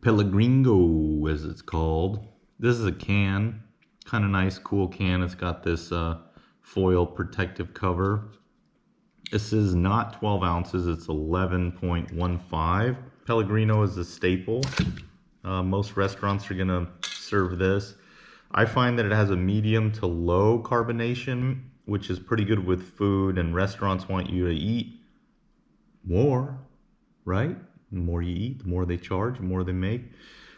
Pellegrino, as it's called. This is a can, kind of nice, cool can. It's got this foil protective cover. This is not 12 ounces, it's 11.15. Pellegrino is a staple. Most restaurants are gonna serve this. I find that it has a medium to low carbonation, which is pretty good with food, and restaurants want you to eat more, right? The more you eat, the more they charge, the more they make.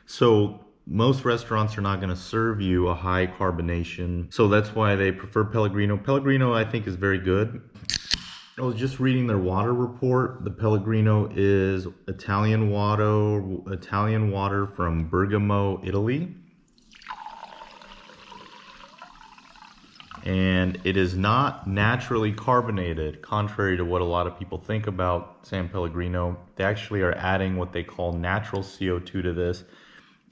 So most restaurants are not going to serve you a high carbonation. So that's why they prefer Pellegrino. Pellegrino, I think, is very good. I was just reading their water report. The Pellegrino is Italian water from Bergamo, Italy. And it is not naturally carbonated, contrary to what a lot of people think about San Pellegrino. They actually are adding what they call natural CO2 to this.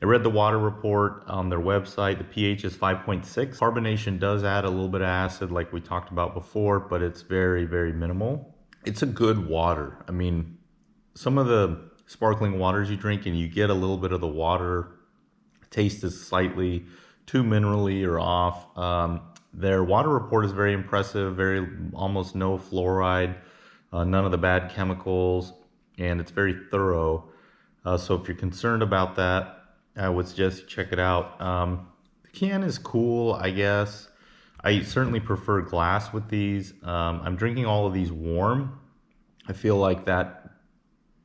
I read the water report on their website. The pH is 5.6. Carbonation does add a little bit of acid like we talked about before, but it's very, very minimal. It's a good water. I mean, some of the sparkling waters you drink and you get a little bit of the water taste is slightly too minerally or off. Their water report is very impressive, almost no fluoride, none of the bad chemicals, and it's very thorough. So if you're concerned about that, I would suggest you check it out. The can is cool, I guess. I certainly prefer glass with these. I'm drinking all of these warm. I feel like that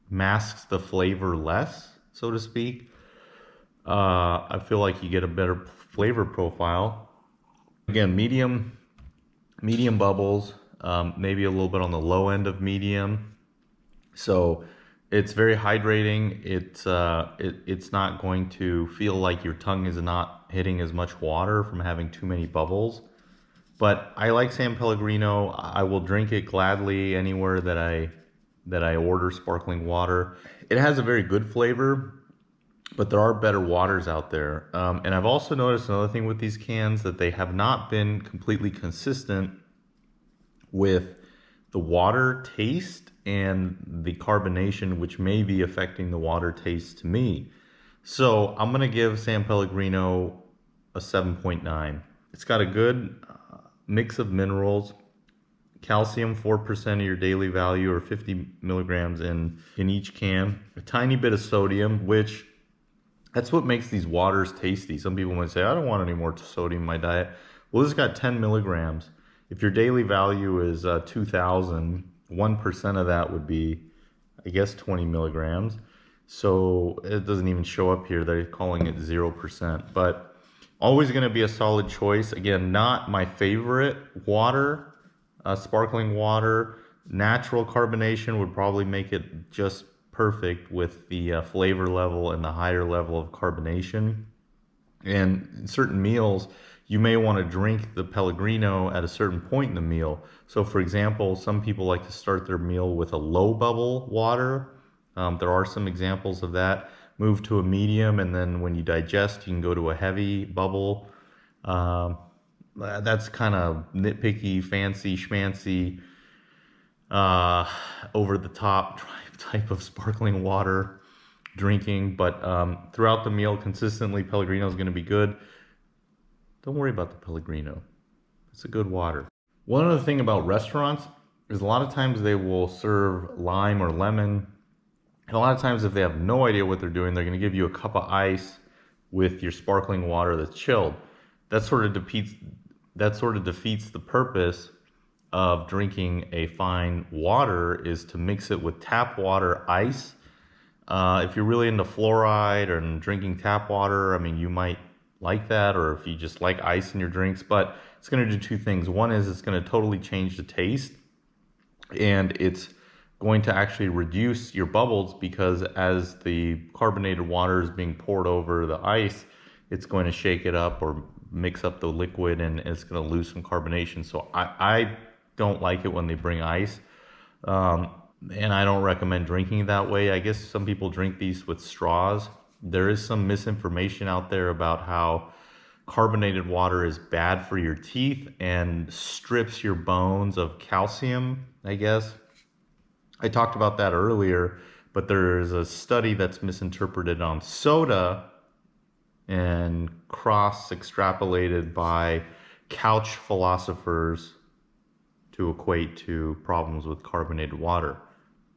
masks the flavor less, so to speak. I feel like you get a better flavor profile. Again, medium bubbles, maybe a little bit on the low end of medium. So it's very hydrating. It's not going to feel like your tongue is not hitting as much water from having too many bubbles. But I like San Pellegrino. I will drink it gladly anywhere that I order sparkling water. It has a very good flavor, but there are better waters out there. And I've also noticed another thing with these cans, that they have not been completely consistent with the water taste and the carbonation, which may be affecting the water taste to me. So I'm gonna give San Pellegrino a 7.9. It's got a good mix of minerals. Calcium, 4% of your daily value, or 50 milligrams in each can. A tiny bit of sodium, which that's what makes these waters tasty. Some people might say, I don't want any more sodium in my diet. Well, this has got 10 milligrams. If your daily value is 2,000, 1% of that would be, I guess, 20 milligrams. So it doesn't even show up here. They're calling it 0%. But always going to be a solid choice. Again, not my favorite water, sparkling water. Natural carbonation would probably make it just perfect with the flavor level and the higher level of carbonation. And in certain meals, you may want to drink the Pellegrino at a certain point in the meal. So for example, some people like to start their meal with a low bubble water. There are some examples of that. Move to a medium, and then when you digest, you can go to a heavy bubble. That's kind of nitpicky, fancy, schmancy, over the top type of sparkling water drinking. But throughout the meal, consistently, Pellegrino is going to be good. Don't worry about the Pellegrino. It's a good water. One other thing about restaurants is a lot of times they will serve lime or lemon. And a lot of times if they have no idea what they're doing, they're going to give you a cup of ice with your sparkling water that's chilled. That sort of defeats the purpose of drinking a fine water, is to mix it with tap water ice. If you're really into fluoride and drinking tap water, I mean, you might like that, or if you just like ice in your drinks, but it's going to do two things. One is it's going to totally change the taste, and it's going to actually reduce your bubbles, because as the carbonated water is being poured over the ice, it's going to shake it up or mix up the liquid, and it's going to lose some carbonation. So I don't like it when they bring ice, and I don't recommend drinking that way. I guess some people drink these with straws. There is some misinformation out there about how carbonated water is bad for your teeth and strips your bones of calcium, I guess. I talked about that earlier, But there's a study that's misinterpreted on soda and cross-extrapolated by couch philosophers to equate to problems with carbonated water.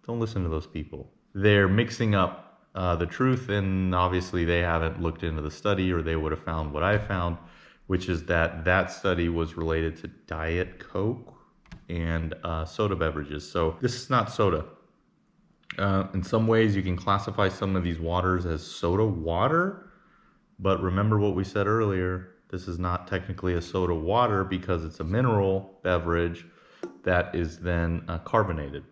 Don't listen to those people. They're mixing up the truth, and obviously they haven't looked into the study, or they would have found what I found, which is that study was related to Diet Coke and soda beverages. So this is not soda. In some ways, you can classify some of these waters as soda water, but remember what we said earlier, this is not technically a soda water because it's a mineral beverage that is then carbonated.